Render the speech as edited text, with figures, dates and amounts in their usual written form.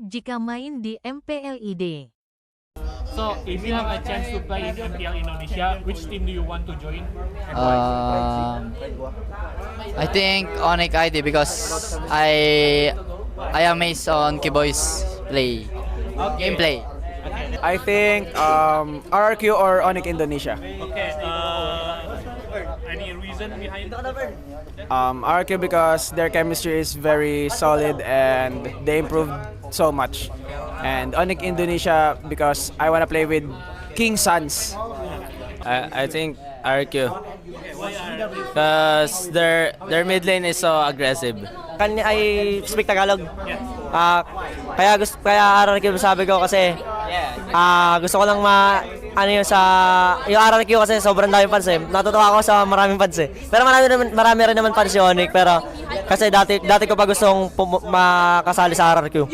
jika main di MPLID. So, if you have a chance to play in MPL Indonesia, which team do you want to join? And why? I think Onyx ID because I amazed on Kiboy's play, gameplay. I think RRQ or Onyx Indonesia. Okay. Any reason behind? RRQ because their chemistry is very solid and they improved so much. And Onyx Indonesia because I want to play with King Suns. I think RQ because their mid lane is so aggressive. I speak Tagalog. Kaya RRQ sabi ko kasi gusto ko lang yung RRQ kasi sobrang daming fans eh. Natutuwa ako sa maraming fans eh. Pero marami rin naman fans si Onyx pero kasi dati ko pa gustong makasali sa RRQ.